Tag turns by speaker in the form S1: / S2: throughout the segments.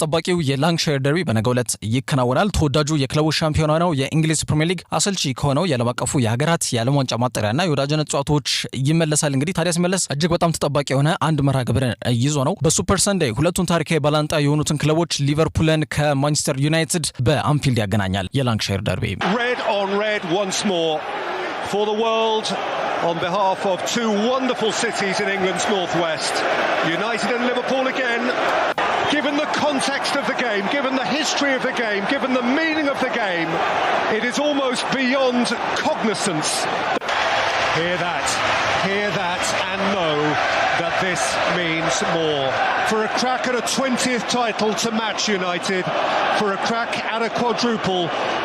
S1: ተጠባቂው የላንክሻየር ደርቢ በነገው ዕለት ይከናወናል። ተወዳጁ የክለቡ ሻምፒዮና ነው። የእንግሊዝ ፕሪሚየር ሊግ አሰልቺ ከሆነው የዓለም አቀፉ የሀገራት የዓለም ዋንጫ ማጣሪያና የወዳጅነት ጨዋታዎች ይመለሳል። እንግዲህ ታዲያ ሲመለስ እጅግ በጣም ተጠባቂ የሆነ አንድ መርሃ ግብርን ይዞ ነው። በሱፐር ሰንዴይ ሁለቱን ታሪካዊ ባላንጣ የሆኑትን ክለቦች ሊቨርፑልን ከማንቸስተር ዩናይትድ በአንፊልድ ያገናኛል። የላንክሻየር ደርቢ
S2: red on red once more for the world on behalf of two wonderful cities in England's northwest. United and Liverpool again. Given the context of the game, given the history of the game, given the meaning of the game, it is almost beyond cognizance. Hear that and know that this means more. For a crack at a 20th title to match United, for a crack at a quadruple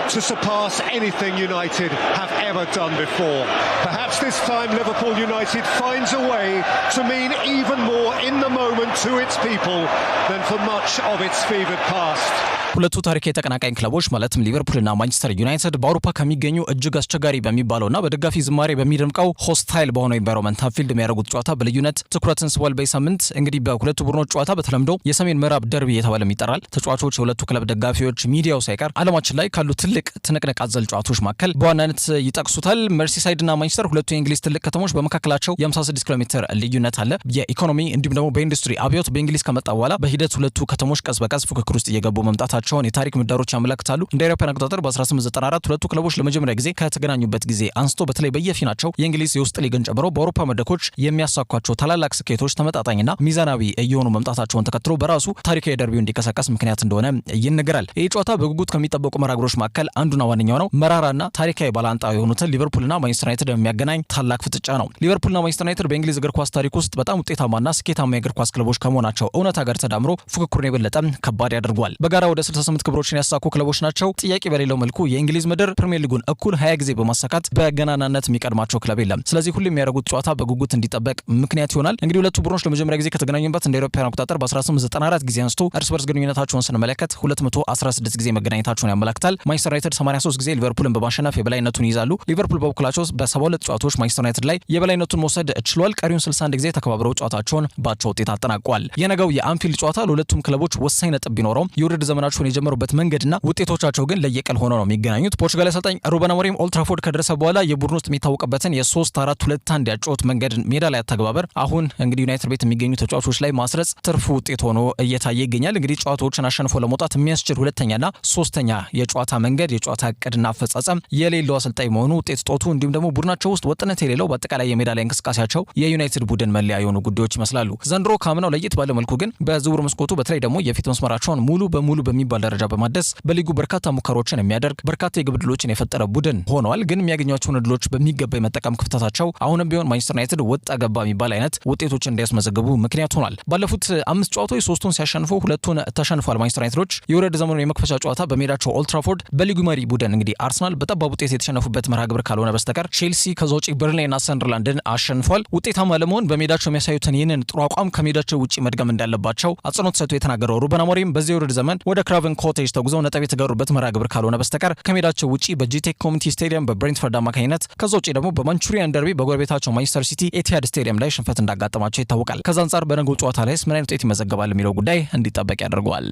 S2: to surpass anything United have ever done before. Perhaps this time Liverpool United finds a way to mean even more in the moment to its people than for much of its fevered past.
S1: ሁለቱ ታሪካዊ ተቀናቃኝ ክለቦች ማለትም ሊቨርፑልና ማንቸስተር ዩናይትድ በአውሮፓ ከሚገኙ እጅግ አስቸጋሪ በሚባለውና በደጋፊ ዝማሬ በሚደምቀው ሆስታይል በሆነው ኢንቫይሮንመንት አንፊልድ የሚያደርጉት ጨዋታ በልዩነት ትኩረትን ስቧል። በሳምንት እንግዲህ በሁለቱ ቡድኖች ጨዋታ በተለምዶ የሰሜን ምዕራብ ደርቢ የተባለም ይጠራል። ተጫዋቾች፣ የሁለቱ ክለብ ደጋፊዎች፣ ሚዲያው ሳይቀር ዓለማችን ላይ ካሉ ትልቅ ትንቅንቅ አዘል ጨዋታዎች መካከል በዋናነት ይጠቅሱታል። መርሲሳይድና ማንቸስተር ሁለቱ የእንግሊዝ ትልቅ ከተሞች በመካከላቸው የ56 ኪሎ ሜትር ልዩነት አለ። የኢኮኖሚ እንዲሁም ደግሞ በኢንዱስትሪ አብዮት በእንግሊዝ ከመጣ በኋላ በሂደት ሁለቱ ከተሞች ቀስ በቀስ ፉክክር ውስጥ እየገቡ መምጣታቸውን የታሪክ ምዳሮች ያመለክታሉ። እንደ አውሮፓውያን አቆጣጠር በ1894 ሁለቱ ክለቦች ለመጀመሪያ ጊዜ ከተገናኙበት ጊዜ አንስቶ በተለይ በየፊናቸው የእንግሊዝ የውስጥ ሊግን ጨምሮ በአውሮፓ መድረኮች የሚያሳኳቸው ታላላቅ ስኬቶች ተመጣጣኝና ሚዛናዊ እየሆኑ መምጣታቸውን ተከትሎ በራሱ ታሪካዊ ደርቢው እንዲቀሰቀስ ምክንያት እንደሆነ ይነገራል። ይህ ጨዋታ በጉጉት ከሚጠበቁ መራግሮች መካከል አንዱና ዋነኛው ነው። መራራና ታሪካዊ ባላንጣ የሆኑትን ሊቨርፑልና ማንቸስተር ዩናይትድ የሚያገናኝ ታላቅ ፍጥጫ ነው። ሊቨርፑልና ማንቸስተር ዩናይትድ በእንግሊዝ እግር ኳስ ታሪክ ውስጥ በጣም ውጤታማና ስኬታማ የእግር ኳስ ክለቦች ከመሆናቸው እውነታ ጋር ተዳምሮ ፉክክሩን የበለጠ ከባድ ያደርገዋል። በጋራ ወደ 68 ክብሮችን ያሳኩ ክለቦች ናቸው። ጥያቄ በሌለው መልኩ የእንግሊዝ ምድር ፕሪሚየር ሊጉን እኩል 20 ጊዜ በማሳካት በገናናነት የሚቀድማቸው ክለብ የለም። ስለዚህ ሁሉም የሚያደርጉት ጨዋታ በጉጉት እንዲጠበቅ ምክንያት ይሆናል። እንግዲህ ሁለቱ ቡድኖች ለመጀመሪያ ጊዜ ከተገናኙበት እንደ አውሮፓውያን አቆጣጠር በ1894 ጊዜ አንስቶ እርስ በርስ ግንኙነታቸውን ስንመለከት 216 ጊዜ መገናኘታቸውን ያመለክታል። ማንቸስተር ዩናይትድ 83 ጊዜ ሊቨርፑልን በማሸነፍ የበላይነቱን ይዛሉ። ሊቨርፑል በበኩላቸው በ72 ጨዋታዎች ማንቸስተር ዩናይትድ ላይ የበላይነቱን መውሰድ ችሏል። ቀሪውን 61 ጊዜ ተከባብረው ጨዋታቸውን ባቻ ውጤት አጠናቀዋል። የነገው የአንፊልድ ጨዋታ ለሁለቱም ክለቦች ወሳኝ ነጥብ ቢኖረውም የውድድር ዘመናቸውን የጀመሩበት መንገድና ውጤቶቻቸው ግን ለየቀል ሆነው ነው የሚገናኙት። ፖርቹጋል አሰልጣኝ ሩበን አሞሪም ኦልድ ትራፎርድ ከደረሰ በኋላ የቡድን ውስጥ የሚታወቅበትን የ3-4-2-1 ያጫወት መንገድ ሜዳ ላይ አተገባበር አሁን እንግዲህ ዩናይትድ ቤት የሚገኙ ተጫዋቾች ላይ ማስረጽ ትርፉ ውጤት ሆኖ እየታየ ይገኛል። እንግዲህ ጨዋታዎችን አሸንፎ ለመውጣት የሚያስችል ሁለተኛና ሶስተኛ የጨዋታ መንገድ የጨዋታ እቅድና አፈጻጸም የሌለው አሰልጣኝ መሆኑ ውጤት ጦቱ እንዲሁም ደግሞ ቡድናቸው ውስጥ ወጥነት የሌለው በአጠቃላይ የሜዳ ላይ እንቅስቃሴያቸው የዩናይትድ ቡድን መለያ የሆኑ ጉዳዮች ይመስላሉ። ዘንድሮ ካምናው ለየት ባለ መልኩ ግን በዝውውር መስኮቱ በተለይ ደግሞ የፊት መስመራቸውን ሙሉ በሙሉ በሚባል ደረጃ በማደስ በሊጉ በርካታ ሙከራዎችን የሚያደርግ በርካታ የግብ ዕድሎችን የፈጠረ ቡድን ሆነዋል። ግን የሚያገኟቸውን ዕድሎች በሚገባ የመጠቀም ክፍተታቸው አሁንም ቢሆን ማንቸስተር ዩናይትድ ወጣ ገባ የሚባል አይነት ውጤቶችን እንዲያስመዘግቡ ምክንያት ሆኗል። ባለፉት 5 ጨዋታዎች 3ቱን ሲያሸንፉ 2ቱን ተሸንፏል። ማንቸስተር ዩናይትዶች የውድድር ዘመኑን የመክፈቻ ጨዋታ በሜዳቸው ኦልድ ትራፎርድ በሊጉ መሪ ቡድን እንግዲህ አርሰናል በጠባብ ውጤት የተሸነፉበት መርሃ ግብር ካልሆነ በስተቀር ቼልሲ ከዛ ውጪ በርንሌይና ሰንደርላንድን አሸንፏል። ውጤታማ ለመሆን በሜዳቸው የሚያሳዩትን ይህንን ጥሩ አቋም ከሜዳቸው ውጪ መድገም እንዳለባቸው አጽንኦት ሰጥቶ የተናገረው ሩበን አሞሪም በዚህ የውድድር ዘመን ወደ ክራቨን ኮቴጅ ተጉዘው ነጥብ የተጋሩበት መርሃ ግብር ካልሆነ በስተቀር ከሜዳቸው ውጪ በጂቴክ ኮሚኒቲ ስቴዲየም በብሬንትፈርድ አማካኝነት ከዛ ውጪ ደግሞ በማንቹሪያን ደርቢ በጎረቤታቸው ማንቸስተር ሲቲ ኤቲሃድ ስቴዲየም ላይ ሽንፈት እንዳጋጠማቸው ይታወቃል። ከዛ አንጻር በነገው ጨዋታ ላይ ምን አይነት ውጤት ይመዘገባል የሚለው ጉዳይ እንዲጠበቅ ያደርገዋል።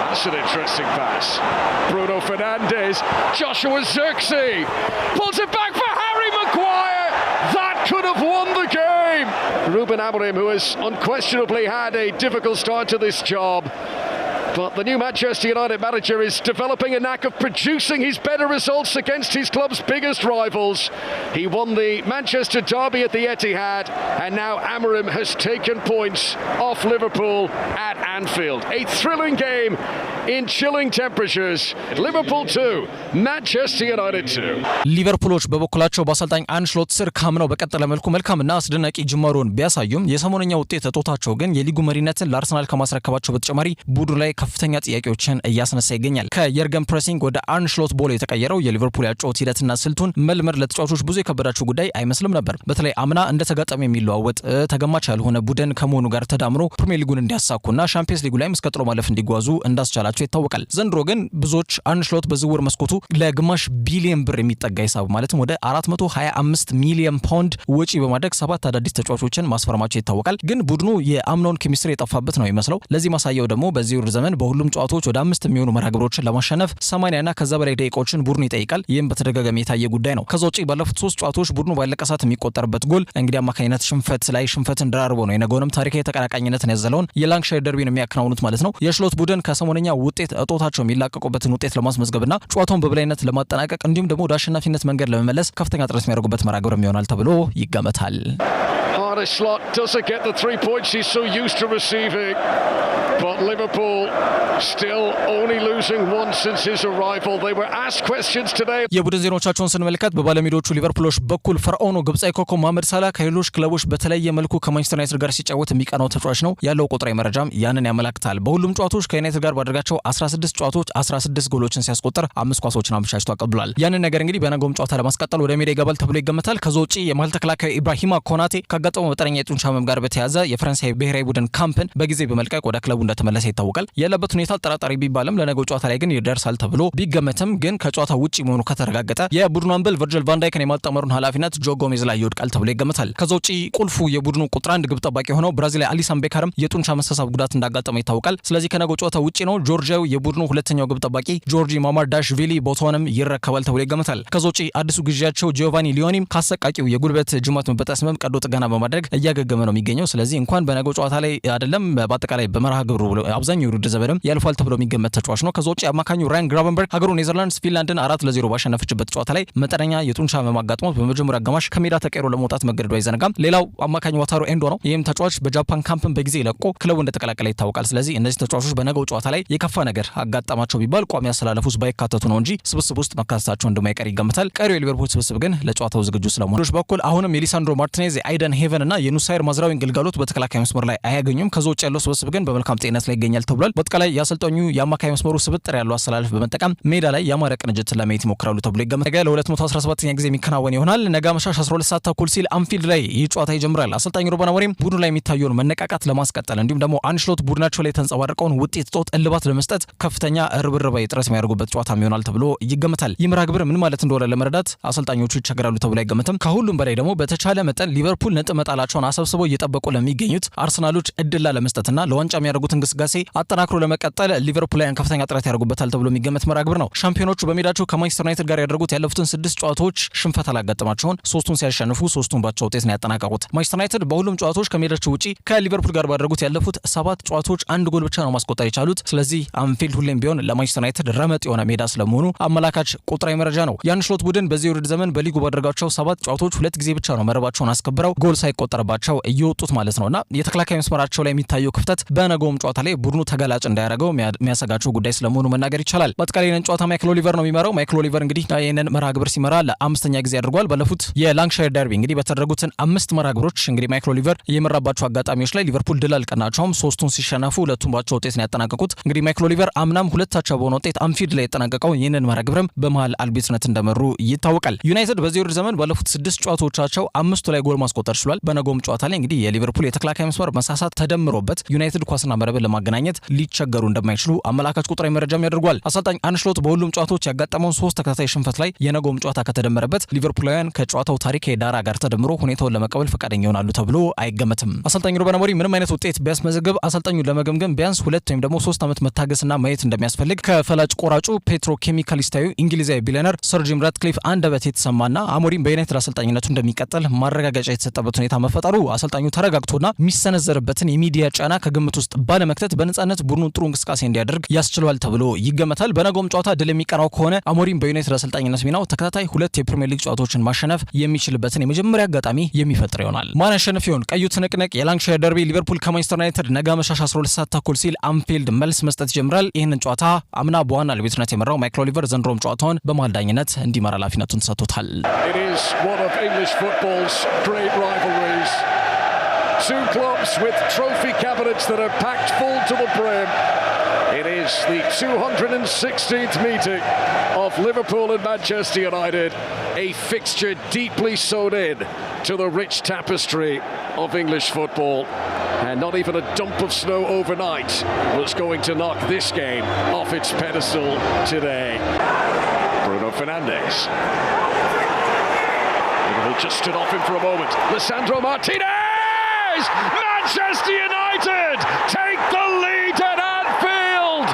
S3: That's an interesting pass. Bruno Fernandes, Joshua Zirkzee pulls it back for Harry Maguire. That could have won the game. Ruben Amorim, who has unquestionably had a difficult start to this job, but the new Manchester United manager is developing a knack of producing his better results against his club's biggest rivals. He won the Manchester derby at the Etihad, and now Amorim has taken points off Liverpool at Anfield. A thrilling game in chilling temperatures. Liverpool 2, Manchester United 2.
S1: ሊቨርፑሎች በበኩላቸው በአሰልጣኝ አንሽሎት ስር ካምነው በቀጠለ መልኩ መልካምና አስደናቂ ጅማሮን ቢያሳዩም የሰሞነኛ ውጤት እጦታቸው ግን የሊጉ መሪነትን ለአርሰናል ከማስረከባቸው በተጨማሪ ቡድኑ ላይ ከፍተኛ ጥያቄዎችን እያስነሳ ይገኛል። ከየርገን ፕሬሲንግ ወደ አርነ ስሎት ቦል የተቀየረው የሊቨርፑል ያጫወት ሂደትና ስልቱን መልመድ ለተጫዋቾች ብዙ የከበዳቸው ጉዳይ አይመስልም ነበር። በተለይ አምና እንደ ተጋጣሚ የሚለዋወጥ ተገማች ያልሆነ ቡድን ከመሆኑ ጋር ተዳምሮ ፕሪሚየር ሊጉን እንዲያሳኩና ሻምፒየንስ ሊጉ ላይ እስከ ጥሎ ማለፍ እንዲጓዙ እንዳስቻላቸው ይታወቃል። ዘንድሮ ግን ብዙዎች አርነ ስሎት በዝውውር መስኮቱ ለግማሽ ቢሊዮን ብር የሚጠጋ ሂሳብ ማለትም ወደ 425 ሚሊዮን ፓውንድ ወጪ በማድረግ 7 አዳዲስ ተጫዋቾችን ማስፈረማቸው ይታወቃል። ግን ቡድኑ የአምናውን ኬሚስትሪ የጠፋበት ነው የሚመስለው። ለዚህ ማሳያው ደግሞ በዚህ ውድድር ዘመን በሁሉም ጨዋታዎች ወደ 5 የሚሆኑ መርሃ ግብሮችን ለማሸነፍ 80 እና ከዛ በላይ ደቂቃዎችን ቡድኑ ይጠይቃል። ይህም በተደጋጋሚ የታየ ጉዳይ ነው። ከዛ ውጪ ባለፉት 3 ጨዋታዎች ቡድኑ ባለቀ ሰዓት የሚቆጠርበት ጎል እንግዲህ አማካኝነት ሽንፈት ላይ ሽንፈትን ደራርቦ ነው የነገውንም ታሪካዊ ተቀናቃኝነትን ያዘለውን የላንክሻየር ደርቢን የሚያከናውኑት ማለት ነው። የስሎት ቡድን ከሰሞነኛ ውጤት እጦታቸው የሚላቀቁበትን ውጤት ለማስመዝገብና ጨዋታውን በበላይነት ለማጠናቀቅ እንዲሁም ደግሞ ወደ አሸናፊነት መንገድ ለመመለስ ከፍተኛ ጥረት የሚያደርጉበት መርሃ ግብር ይሆናል ተብሎ ይገመታል።
S3: Arne Slot doesn't get the 3 points he's so used to receiving, but Liverpool still only losing once since his arrival. They were asked questions today.
S1: የቡድን ዜናዎቻቸውን ስንመለከት በባለሜዳዎቹ ሊቨርፑሎች በኩል ፈርዖኑ ግብጻዊ ኮከብ መሐመድ ሳላ ከሌሎች ክለቦች በተለየ መልኩ ከማንቸስተር ዩናይትድ ጋር ሲጫወት የሚቀናው ተጫዋች ነው ያለው ቁጥራዊ መረጃም ያንን ያመለክታል። በሁሉም ጨዋታዎች ከዩናይትድ ጋር ባደረጋቸው 16 ጨዋታዎች 16 ጎሎችን ሲያስቆጥር 5 ኳሶችን አመቻችቶ አቀብሏል። ያንን ነገር እንግዲህ በነገውም ጨዋታ ለማስቀጠል ወደ ሜዳ ይገባል ተብሎ ይገመታል። ከዛ ውጪ የመሃል ተከላካዩ ኢብራሂማ ኮናቴ ካጋጠመው መጠነኛ የጡንቻ ህመም ጋር በተያያዘ የፈረንሳይ ብሔራዊ ቡድን ካምፕን በጊዜ በመልቀቅ ወደ ክለቡ እንደተመለሰ ይታወቃል። ያለበት ሁኔታ ጠራጣሪ ቢባልም ለነገው ጨዋታ ላይ ግን ይደርሳል ተብሎ ቢገመትም ግን ከጨዋታ ውጪ መሆኑ ከተረጋገጠ የቡድኑ አምበል ቨርጅል ቫን ዳይክን የማጣመሩን ኃላፊነት ጆ ጎሜዝ ላይ ይወድቃል ተብሎ ይገመታል። ከዛ ውጪ ቁልፉ የቡድኑ ቁጥር 1 ግብ ጠባቂ የሆነው ብራዚላዊ አሊሰን ቤከርም የጡንቻ መሳሳብ ጉዳት እንዳጋጠመው ይታወቃል። ስለዚህ ከነገው ጨዋታ ውጪ ነው። ጆርጂያው የቡድኑ ሁለተኛው ግብ ጠባቂ ጆርጂ ማማርዳሽቪሊ ቦታውንም ይረከባል ተብሎ ይገመታል። ከዛ ውጪ አዲሱ ግዢያቸው ጂዮቫኒ ሊዮኒም ካሰቃቂው የጉልበት ጅማት መበጠስ ህመም ቀዶ ጥገና በማድረግ እያገገመ ነው የሚገኘው። ስለዚህ እንኳን በነገው ጨዋታ ላይ አይደለም በአጠቃላይ በመርሃ ግብሩ አብዛኛው የውድድር ዘመንም ያልፋል ተብሎ የሚገመት ተጫዋች ነው። ከዛ ውጪ አማካኙ ራያን ግራቨንበርግ ሀገሩ ኔዘርላንድስ ፊንላንድን 4-0 ባሸነፈችበት ጨዋታ ላይ መጠነኛ የጡንቻ ህመም አጋጥሞት በመጀመሪያ አጋማሽ ከሜዳ ተቀይሮ ለመውጣት መገደዱ አይዘነጋም። ሌላው አማካኙ ዋታሩ ኤንዶ ነው። ይህም ተጫዋች በጃፓን ካምፕን በጊዜ ለቆ ክለቡ እንደተቀላቀለ ይታወቃል። ስለዚህ እነዚህ ተጫዋቾች በነገው ጨዋታ ላይ የከፋ ነገር አጋጣማቸው ቢባል ቋሚ አሰላለፍ ውስጥ ባይካተቱ ነው እንጂ ስብስብ ውስጥ መካተታቸው እንደማይቀር ይገመታል። ቀሪው የሊቨርፑል ስብስብ ግን ለጨዋታው ዝግጁ ስለመሆኑ በኩል አሁንም የሊሳንድሮ ማርቲኔዝ የአይደን ሄቨን እና የኑሳይር ማዝራዊን ግልጋሎት በተከላካይ መስመር ላይ አያገኙም። ከዛ ውጭ ያለው ስብስብ ግን በመልካም ጤንነት ላይ ይገኛል ተብሏል። በአጠቃላይ ያሰልጣኙ የአማካይ መስመሩ ስብጥር ያለው አሰላለፍ በመጠቀም ሜዳ ላይ ያማረ ቅንጅት ለማየት ይሞክራሉ ተብሎ ይገመታል። ነገ ለ217ኛ ጊዜ የሚከናወን ይሆናል። ነገ አመሻሽ 12 ሰዓት ተኩል ሲል አንፊልድ ላይ ይህ ጨዋታ ይጀምራል። አሰልጣኙ ሩበን አሞሪም ቡድኑ ላይ የሚታየውን መነቃቃት ለማስቀጠል እንዲሁም ደግሞ አርነ ስሎት ቡድናቸው ላይ ተንጸባረቀውን ውጤት ጦት እልባት ለመስጠት ከፍተኛ ርብርባዊ ጥረት የሚያደርጉበት ጨዋታ ይሆናል ተብሎ ይገመታል። ይህ መርሃ ግብር ምን ማለት እንደሆነ ለመረዳት አሰልጣኞቹ ይቸገራሉ ተብሎ አይገመትም። ከሁሉም በላይ ደግሞ በተቻለ መጠን ሊቨርፑል ነጥብ መጣላቸውን አሰብስበው እየጠበቁ ለሚገኙት አርሰናሎች እድል ለመስጠትና ለዋንጫ የሚያደርጉት እንቅስቃሴ አጠናክሮ ለመቀጠል ሊቨርፑላውያን ከፍተኛ ጥረት ያደርጉበታል ተብሎ የሚገመት መርሃ ግብር ነው። ሻምፒዮኖቹ በሜዳቸው ከማንቸስተር ዩናይትድ ጋር ያደረጉት ያለፉትን 6 ጨዋታዎች ሽንፈት አላጋጠማቸውን 3ቱን ሲያሸንፉ 3ቱን ባቻ ውጤት ነው ያጠናቀቁት። ማንቸስተር ዩናይትድ በሁሉም ጨዋታዎች ከሜዳቸው ውጪ ከሊቨርፑል ጋር ባደረጉት ያለፉት 7 ጨዋታዎች 1 ጎል ብቻ ነው ማስቆጠር የቻሉት። ስለዚህ አንፊልድ ሁሌም ቢሆን ለማንቸስተር ዩናይትድ ረመጥ የሆነ ሜዳ ስለመሆኑ አመላካች ቁጥራዊ መረጃ ነው። የአርነ ስሎት ቡድን በዚህ ውድድር ዘመን በሊጉ ባደረጋቸው 7 ጨዋታዎች 2 ጊዜ ብቻ ነው መረባቸውን አስከብረው ጎል ሳይቆጠርባቸው እየወጡት ማለት ነውና የተከላካይ መስመራቸው ላይ የሚታየው ክፍተት በነገውም ጨዋታ ላይ ቡድኑ ተጋላጭ እንዳያደርገው የሚያሰጋቸው ጉዳይ ስለመሆኑ መናገር ይቻላል። በአጠቃላይ ይህንን ጨዋታ ማይክል ኦሊቨር ነው የሚመራው። ማይክል ኦሊቨር እንግዲህ ይህንን መርሃ ግብር ሲመራ ለ5ኛ ጊዜ አድርጓል። ባለፉት የላንክሻየር ደርቢ እንግዲህ በተደረጉትን 5 መርሃ ግብሮች እንግዲህ ማይክል ኦሊቨር የመራባቸው አጋጣሚዎች ላይ ሊቨርፑል ድል አልቀናቸውም። 3ቱን ሲሸነፉ 2ቱን ባቻ ውጤት ነው ያጠናቀቁት። እንግዲህ ማይክል ኦሊቨር አምናም 2-2 በሆነ ውጤት አንፊልድ ላይ ያጠናቀቀው ይህንን መርሃ ግብርም በመሃል አልቢትነት እንደመሩ ይታወቃል። ዩናይትድ በዚህ ውድድር ዘመን ባለፉት 6 ጨዋታዎቻቸው 5ቱ ላይ ጎል ማስቆጠር ችሏል። በነገውም ጨዋታ ላይ እንግዲህ የሊቨርፑል የተከላካይ መስመር መሳሳት ተደምሮበት ዩናይትድ ኳስና መረብን ለማገናኘት ሊቸገሩ እንደማይችሉ አመላካች ቁጥራዊ መረጃም ያደርጓል። አሰልጣኝ አርነ ስሎት በሁሉም ጨዋታዎች ያጋጠመውን 3 ተከታታይ ሽንፈት ላይ የነገውም ጨዋታ ከተደመረበት ሊቨርፑላውያን ከጨዋታው ታሪካዊ ዳራ ጋር ተደምሮ ሁኔታውን ለመቀበል ፈቃደኛ ይሆናሉ ተብሎ አይገመትም። አሰልጣኝ ሩበን አሞሪም ምንም አይነት ውጤት ቢያስመዘግብ አሰልጣኙን ለመገምገም ቢያንስ 2 ወይም ደግሞ 3 ዓመት መታገስና ማየት እንደሚያስፈልግ ከፈላጭ ቆራጩ ፔትሮኬሚካሊስታዊ እንግሊዛዊ ቢሊዮነር ሰር ጂም ራትክሊፍ አንደበት የተሰማና አሞሪም በዩናይትድ አሰልጣኝነቱ እንደሚቀጥል ማረጋገጫ የተሰጠበት ሁኔታ መፈጠሩ አሰልጣኙ ተረጋግቶና የሚሰነዘርበትን የሚዲያ ጫና ከግምት ውስጥ ባለመክተት በነጻነት ቡድኑን ጥሩ እንቅስቃሴ እንዲያደርግ ያስችለዋል ተብሎ ይገመታል። በነገውም ጨዋታ ድል የሚቀናው ከሆነ አሞሪም በዩናይትድ አሰልጣኝነት ሚናው ተከታታይ 2 የፕሪሚየር ሊግ ጨዋታዎችን ማሸነፍ የሚችልበትን የመጀመሪያ አጋጣሚ የሚፈጥር ይሆናል። ማን ያሸንፍ ይሆን? ቀዩ ትንቅንቅ የላንክሻየር ደርቢ ሊቨርፑል ከማንቸስተር ዩናይትድ ነገ አመሻሽ 12 ሰዓት ተኩል ሲል አንፊልድ መልስ መስጠት ይጀምራል። ይህንን ጨዋታ አምና በዋና አልቢትነት የመራው ማይክል ኦሊቨር ዘንድሮም ጨዋታውን በመሃል ዳኝነት እንዲመራ ኃላፊነቱን ተሰጥቶታል።
S3: Two clubs with trophy cabinets that are packed full to the brim. It is the 216th meeting of Liverpool and Manchester United, a fixture deeply sewn in to the rich tapestry of English football. And not even a dump of snow overnight was going to knock this game off its pedestal today. Bruno Fernandes. Liverpool just stood off him for a moment. Lisandro Martinez! Manchester United take the lead at Anfield!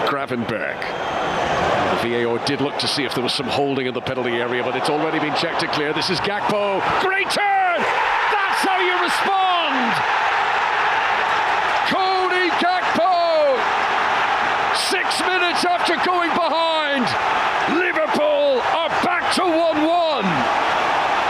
S3: Gravenberch. The VAR did look to see if there was some holding in the penalty area, but it's already been checked and clear. This is Gakpo. Great turn! That's how you respond! Cody Gakpo! 6 minutes after going behind, Liverpool are back to 1-1.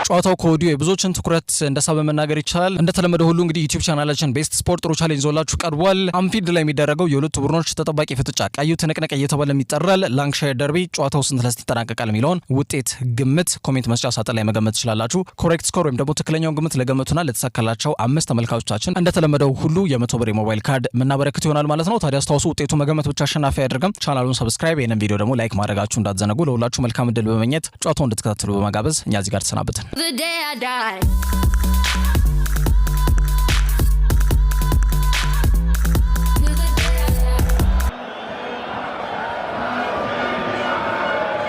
S1: ጨዋታው ከወዲሁ የብዙዎችን ትኩረት እንደሳበ መናገር ይቻላል። እንደተለመደው ሁሉ እንግዲህ ዩቲዩብ ቻናላችን ቤስት ስፖርት ጥሩ ቻሌንጅ ዞላችሁ ቀርቧል። አንፊልድ ላይ የሚደረገው የሁለቱ ቡድኖች ተጠባቂ ፍጥጫ ቀዩ ትንቅንቅ እየተባለ ይጠራል። ላንክሻየር ደርቢ ጨዋታው ስንት ለስንት ይጠናቀቃል የሚለውን ውጤት ግምት ኮሜንት መስጫ ሳጥን ላይ መገመት ትችላላችሁ። ኮሬክት ስኮር ወይም ደግሞ ትክክለኛውን ግምት ለገመቱና ለተሳካላቸው 5 ተመልካቾቻችን እንደተለመደው ሁሉ የ100 ብር የሞባይል ካርድ ምናበረክት ይሆናል ማለት ነው። ታዲያ አስተዋውሱ ውጤቱ መገመት ብቻ አሸናፊ ያደርገም። ቻናሉን ሰብስክራይብ፣ ይሄንን ቪዲዮ ደግሞ ላይክ ማድረጋችሁ እንዳትዘነጉ። ለሁላችሁ መልካም እድል በመመኘት ጨዋታውን እንድትከታተሉ በመጋበዝ እኛ እዚህ ጋር ተሰናበትን።
S4: I die.